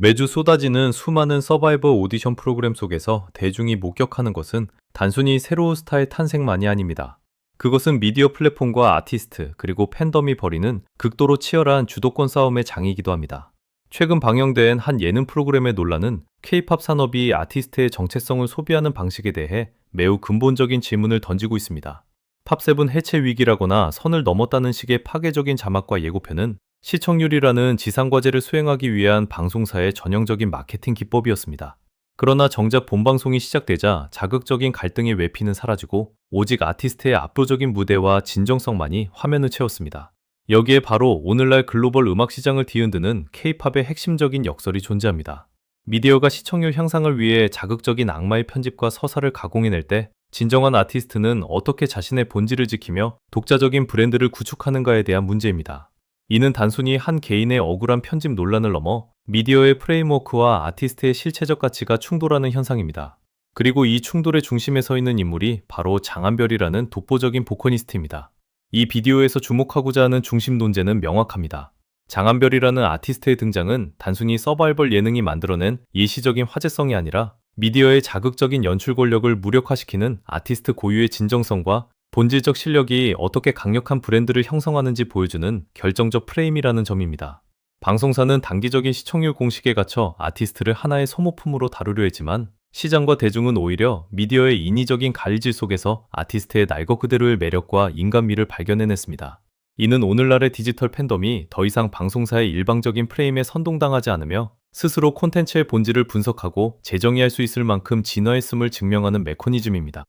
매주 쏟아지는 수많은 서바이벌 오디션 프로그램 속에서 대중이 목격하는 것은 단순히 새로운 스타의 탄생만이 아닙니다. 그것은 미디어 플랫폼과 아티스트 그리고 팬덤이 벌이는 극도로 치열한 주도권 싸움의 장이기도 합니다. 최근 방영된 한 예능 프로그램의 논란은 K-팝 산업이 아티스트의 정체성을 소비하는 방식에 대해 매우 근본적인 질문을 던지고 있습니다. 팝세븐 해체 위기라거나 선을 넘었다는 식의 파괴적인 자막과 예고편은 시청률이라는 지상과제를 수행하기 위한 방송사의 전형적인 마케팅 기법이었습니다. 그러나 정작 본방송이 시작되자 자극적인 갈등의 외피는 사라지고 오직 아티스트의 압도적인 무대와 진정성만이 화면을 채웠습니다. 여기에 바로 오늘날 글로벌 음악 시장을 뒤흔드는 K-팝의 핵심적인 역설이 존재합니다. 미디어가 시청률 향상을 위해 자극적인 악마의 편집과 서사를 가공해낼 때 진정한 아티스트는 어떻게 자신의 본질을 지키며 독자적인 브랜드를 구축하는가에 대한 문제입니다. 이는 단순히 한 개인의 억울한 편집 논란을 넘어 미디어의 프레임워크와 아티스트의 실체적 가치가 충돌하는 현상입니다. 그리고 이 충돌의 중심에 서 있는 인물이 바로 장한별이라는 독보적인 보컬리스트입니다. 이 비디오에서 주목하고자 하는 중심 논제는 명확합니다. 장한별이라는 아티스트의 등장은 단순히 서바이벌 예능이 만들어낸 일시적인 화제성이 아니라 미디어의 자극적인 연출 권력을 무력화시키는 아티스트 고유의 진정성과 본질적 실력이 어떻게 강력한 브랜드를 형성하는지 보여주는 결정적 프레임이라는 점입니다. 방송사는 단기적인 시청률 공식에 갇혀 아티스트를 하나의 소모품으로 다루려 했지만 시장과 대중은 오히려 미디어의 인위적인 가일질 속에서 아티스트의 날것 그대로의 매력과 인간미를 발견해냈습니다. 이는 오늘날의 디지털 팬덤이 더 이상 방송사의 일방적인 프레임에 선동당하지 않으며 스스로 콘텐츠의 본질을 분석하고 재정의할 수 있을 만큼 진화했음을 증명하는 메커니즘입니다.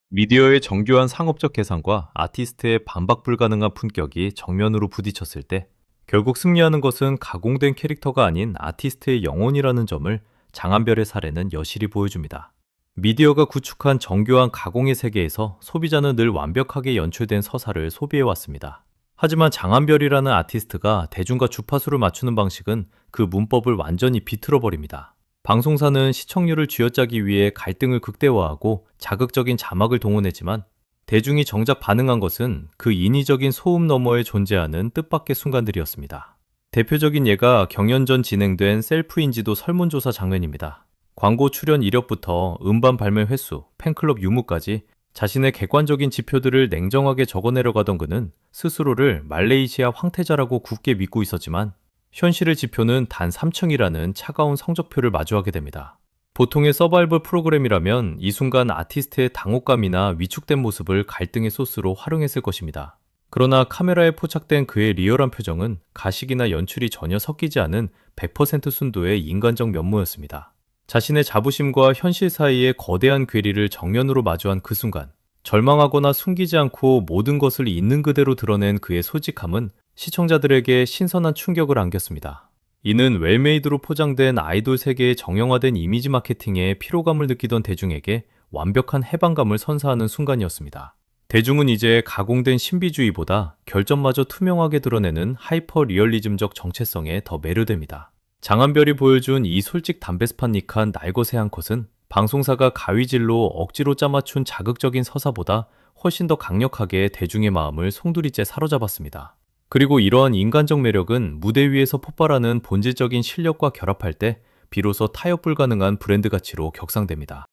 미디어의 정교한 상업적 계산과 아티스트의 반박 불가능한 품격이 정면으로 부딪혔을 때 결국 승리하는 것은 가공된 캐릭터가 아닌 아티스트의 영혼이라는 점을 장한별의 사례는 여실히 보여줍니다. 미디어가 구축한 정교한 가공의 세계에서 소비자는 늘 완벽하게 연출된 서사를 소비해왔습니다. 하지만 장한별이라는 아티스트가 대중과 주파수를 맞추는 방식은 그 문법을 완전히 비틀어버립니다. 방송사는 시청률을 쥐어짜기 위해 갈등을 극대화하고 자극적인 자막을 동원했지만 대중이 정작 반응한 것은 그 인위적인 소음 너머에 존재하는 뜻밖의 순간들이었습니다. 대표적인 예가 경연 전 진행된 셀프 인지도 설문조사 장면입니다. 광고 출연 이력부터 음반 발매 횟수, 팬클럽 유무까지 자신의 객관적인 지표들을 냉정하게 적어내려가던 그는 스스로를 말레이시아 황태자라고 굳게 믿고 있었지만 현실의 지표는 단 3층이라는 차가운 성적표를 마주하게 됩니다. 보통의 서바이벌 프로그램이라면 이 순간 아티스트의 당혹감이나 위축된 모습을 갈등의 소스로 활용했을 것입니다. 그러나 카메라에 포착된 그의 리얼한 표정은 가식이나 연출이 전혀 섞이지 않은 100% 순도의 인간적 면모였습니다. 자신의 자부심과 현실 사이의 거대한 괴리를 정면으로 마주한 그 순간, 절망하거나 숨기지 않고 모든 것을 있는 그대로 드러낸 그의 솔직함은 시청자들에게 신선한 충격을 안겼습니다. 이는 웰메이드로 포장된 아이돌 세계의 정형화된 이미지 마케팅에 피로감을 느끼던 대중에게 완벽한 해방감을 선사하는 순간이었습니다. 대중은 이제 가공된 신비주의보다 결점마저 투명하게 드러내는 하이퍼 리얼리즘적 정체성에 더 매료됩니다. 장한별이 보여준 이 솔직 담배스팟닉한 날것의 한 컷은 방송사가 가위질로 억지로 짜맞춘 자극적인 서사보다 훨씬 더 강력하게 대중의 마음을 송두리째 사로잡았습니다. 그리고 이러한 인간적 매력은 무대 위에서 폭발하는 본질적인 실력과 결합할 때 비로소 타협 불가능한 브랜드 가치로 격상됩니다.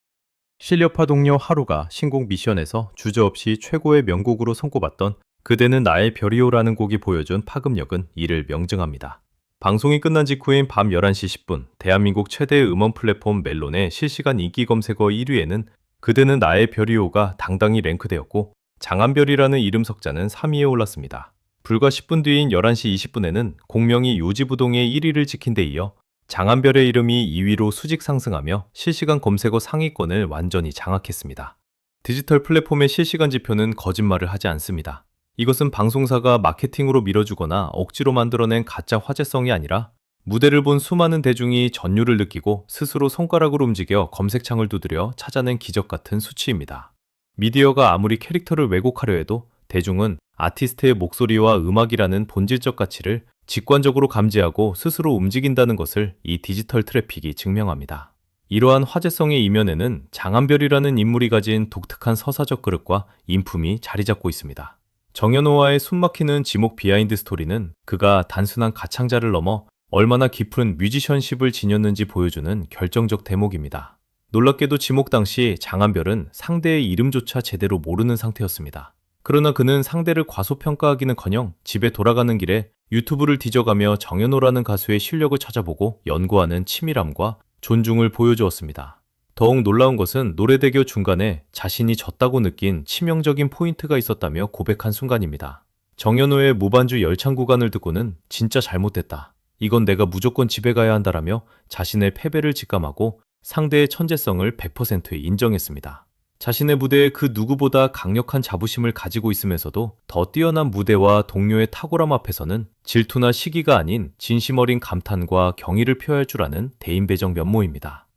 실력파 동료 하루가 신곡 미션에서 주저없이 최고의 명곡으로 손꼽았던 그대는 나의 별이요라는 곡이 보여준 파급력은 이를 명증합니다. 방송이 끝난 직후인 밤 11시 10분 대한민국 최대의 음원 플랫폼 멜론의 실시간 인기 검색어 1위에는 그대는 나의 별이요가 당당히 랭크되었고 장한별이라는 이름 석자는 3위에 올랐습니다. 불과 10분 뒤인 11시 20분에는 공명이 요지부동의 1위를 지킨 데 이어 장한별의 이름이 2위로 수직 상승하며 실시간 검색어 상위권을 완전히 장악했습니다. 디지털 플랫폼의 실시간 지표는 거짓말을 하지 않습니다. 이것은 방송사가 마케팅으로 밀어주거나 억지로 만들어낸 가짜 화제성이 아니라 무대를 본 수많은 대중이 전율을 느끼고 스스로 손가락으로 움직여 검색창을 두드려 찾아낸 기적 같은 수치입니다. 미디어가 아무리 캐릭터를 왜곡하려 해도 대중은 아티스트의 목소리와 음악이라는 본질적 가치를 직관적으로 감지하고 스스로 움직인다는 것을 이 디지털 트래픽이 증명합니다. 이러한 화제성의 이면에는 장한별이라는 인물이 가진 독특한 서사적 그릇과 인품이 자리 잡고 있습니다. 정연호와의 숨막히는 지목 비하인드 스토리는 그가 단순한 가창자를 넘어 얼마나 깊은 뮤지션십을 지녔는지 보여주는 결정적 대목입니다. 놀랍게도 지목 당시 장한별은 상대의 이름조차 제대로 모르는 상태였습니다. 그러나 그는 상대를 과소평가하기는커녕 집에 돌아가는 길에 유튜브를 뒤져가며 정연호라는 가수의 실력을 찾아보고 연구하는 치밀함과 존중을 보여주었습니다. 더욱 놀라운 것은 노래대교 중간에 자신이 졌다고 느낀 치명적인 포인트가 있었다며 고백한 순간입니다. 정연호의 무반주 열창 구간을 듣고는 진짜 잘못됐다. 이건 내가 무조건 집에 가야 한다라며 자신의 패배를 직감하고 상대의 천재성을 100% 인정했습니다. 자신의 무대에 그 누구보다 강력한 자부심을 가지고 있으면서도 더 뛰어난 무대와 동료의 탁월함 앞에서는 질투나 시기가 아닌 진심 어린 감탄과 경의를 표할 줄 아는 대인배적 면모입니다.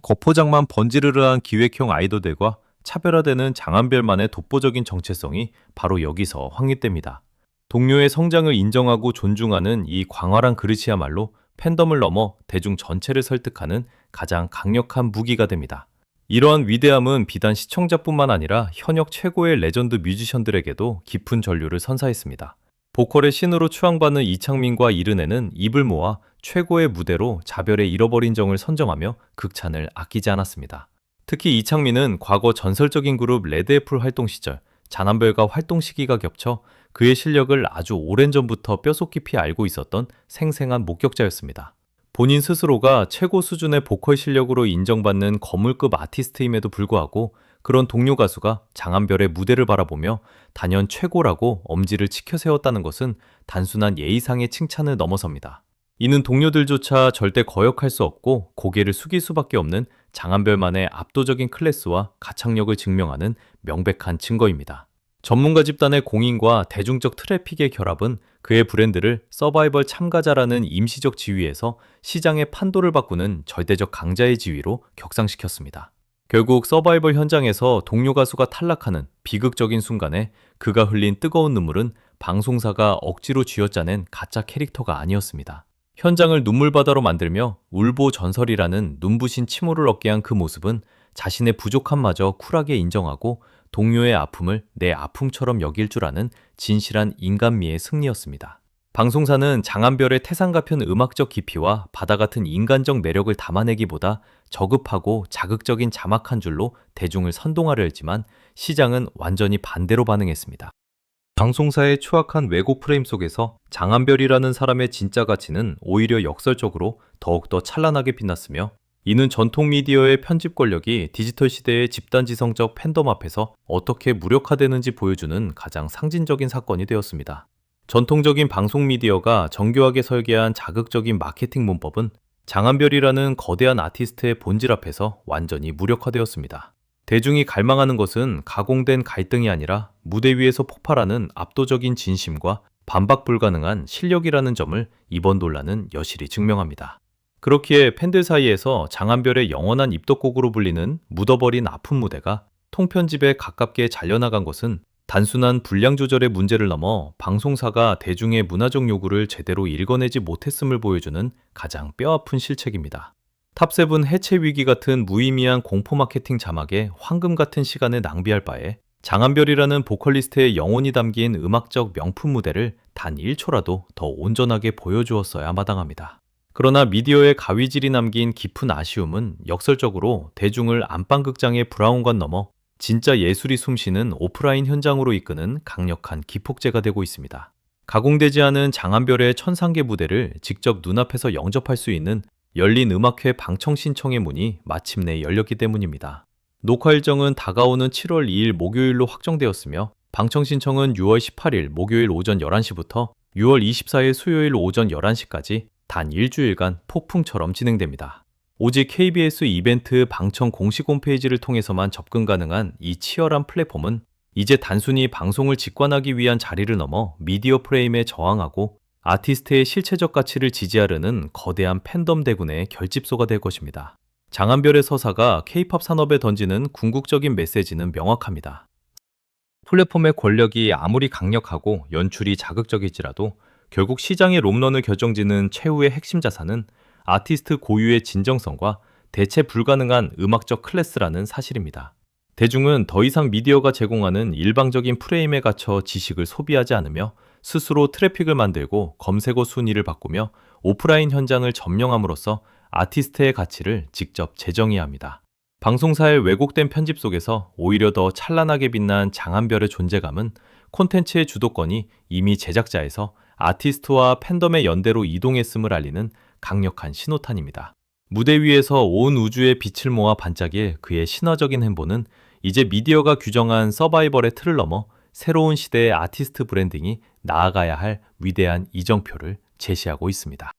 겉포장만 번지르르한 기획형 아이돌들과 차별화되는 장한별만의 독보적인 정체성이 바로 여기서 확립됩니다. 동료의 성장을 인정하고 존중하는 이 광활한 그릇이야말로 팬덤을 넘어 대중 전체를 설득하는 가장 강력한 무기가 됩니다. 이러한 위대함은 비단 시청자뿐만 아니라 현역 최고의 레전드 뮤지션들에게도 깊은 전류를 선사했습니다. 보컬의 신으로 추앙받는 이창민과 이른혜는 입을 모아 최고의 무대로 자별의 잃어버린 정을 선정하며 극찬을 아끼지 않았습니다. 특히 이창민은 과거 전설적인 그룹 레드애플 활동 시절 장한별과 활동 시기가 겹쳐 그의 실력을 아주 오랜 전부터 뼛속 깊이 알고 있었던 생생한 목격자였습니다. 본인 스스로가 최고 수준의 보컬 실력으로 인정받는 거물급 아티스트임에도 불구하고 그런 동료 가수가 장한별의 무대를 바라보며 단연 최고라고 엄지를 치켜 세웠다는 것은 단순한 예의상의 칭찬을 넘어섭니다. 이는 동료들조차 절대 거역할 수 없고 고개를 숙일 수밖에 없는 장한별만의 압도적인 클래스와 가창력을 증명하는 명백한 증거입니다. 전문가 집단의 공인과 대중적 트래픽의 결합은 그의 브랜드를 서바이벌 참가자라는 임시적 지위에서 시장의 판도를 바꾸는 절대적 강자의 지위로 격상시켰습니다. 결국 서바이벌 현장에서 동료 가수가 탈락하는 비극적인 순간에 그가 흘린 뜨거운 눈물은 방송사가 억지로 쥐어짜낸 가짜 캐릭터가 아니었습니다. 현장을 눈물바다로 만들며 울보전설이라는 눈부신 칭호를 얻게 한 그 모습은 자신의 부족함마저 쿨하게 인정하고 동료의 아픔을 내 아픔처럼 여길 줄 아는 진실한 인간미의 승리였습니다. 방송사는 장한별의 태산가편 음악적 깊이와 바다 같은 인간적 매력을 담아내기보다 저급하고 자극적인 자막 한 줄로 대중을 선동하려 했지만 시장은 완전히 반대로 반응했습니다. 방송사의 추악한 왜곡 프레임 속에서 장한별이라는 사람의 진짜 가치는 오히려 역설적으로 더욱더 찬란하게 빛났으며 이는 전통 미디어의 편집 권력이 디지털 시대의 집단지성적 팬덤 앞에서 어떻게 무력화되는지 보여주는 가장 상징적인 사건이 되었습니다. 전통적인 방송 미디어가 정교하게 설계한 자극적인 마케팅 문법은 장한별이라는 거대한 아티스트의 본질 앞에서 완전히 무력화되었습니다. 대중이 갈망하는 것은 가공된 갈등이 아니라 무대 위에서 폭발하는 압도적인 진심과 반박 불가능한 실력이라는 점을 이번 논란은 여실히 증명합니다. 그렇기에 팬들 사이에서 장한별의 영원한 입덕곡으로 불리는 묻어버린 아픈 무대가 통편집에 가깝게 잘려나간 것은 단순한 분량 조절의 문제를 넘어 방송사가 대중의 문화적 요구를 제대로 읽어내지 못했음을 보여주는 가장 뼈아픈 실책입니다. 탑세븐 해체 위기 같은 무의미한 공포 마케팅 자막에 황금 같은 시간을 낭비할 바에 장한별이라는 보컬리스트의 영혼이 담긴 음악적 명품 무대를 단 1초라도 더 온전하게 보여주었어야 마땅합니다. 그러나 미디어의 가위질이 남긴 깊은 아쉬움은 역설적으로 대중을 안방극장의 브라운관 넘어 진짜 예술이 숨쉬는 오프라인 현장으로 이끄는 강력한 기폭제가 되고 있습니다. 가공되지 않은 장한별의 천상계 무대를 직접 눈앞에서 영접할 수 있는 열린 음악회 방청 신청의 문이 마침내 열렸기 때문입니다. 녹화 일정은 다가오는 7월 2일 목요일로 확정되었으며 방청 신청은 6월 18일 목요일 오전 11시부터 6월 24일 수요일 오전 11시까지 단 일주일간 폭풍처럼 진행됩니다. 오직 KBS 이벤트 방청 공식 홈페이지를 통해서만 접근 가능한 이 치열한 플랫폼은 이제 단순히 방송을 직관하기 위한 자리를 넘어 미디어 프레임에 저항하고 아티스트의 실체적 가치를 지지하려는 거대한 팬덤 대군의 결집소가 될 것입니다. 장한별의 서사가 K-팝 산업에 던지는 궁극적인 메시지는 명확합니다. 플랫폼의 권력이 아무리 강력하고 연출이 자극적일지라도 결국 시장의 롬런을 결정짓는 최후의 핵심 자산은 아티스트 고유의 진정성과 대체 불가능한 음악적 클래스라는 사실입니다. 대중은 더 이상 미디어가 제공하는 일방적인 프레임에 갇혀 지식을 소비하지 않으며 스스로 트래픽을 만들고 검색어 순위를 바꾸며 오프라인 현장을 점령함으로써 아티스트의 가치를 직접 재정의해야 합니다. 방송사의 왜곡된 편집 속에서 오히려 더 찬란하게 빛난 장한별의 존재감은 콘텐츠의 주도권이 이미 제작자에서 아티스트와 팬덤의 연대로 이동했음을 알리는 강력한 신호탄입니다. 무대 위에서 온 우주의 빛을 모아 반짝일 그의 신화적인 행보는 이제 미디어가 규정한 서바이벌의 틀을 넘어 새로운 시대의 아티스트 브랜딩이 나아가야 할 위대한 이정표를 제시하고 있습니다.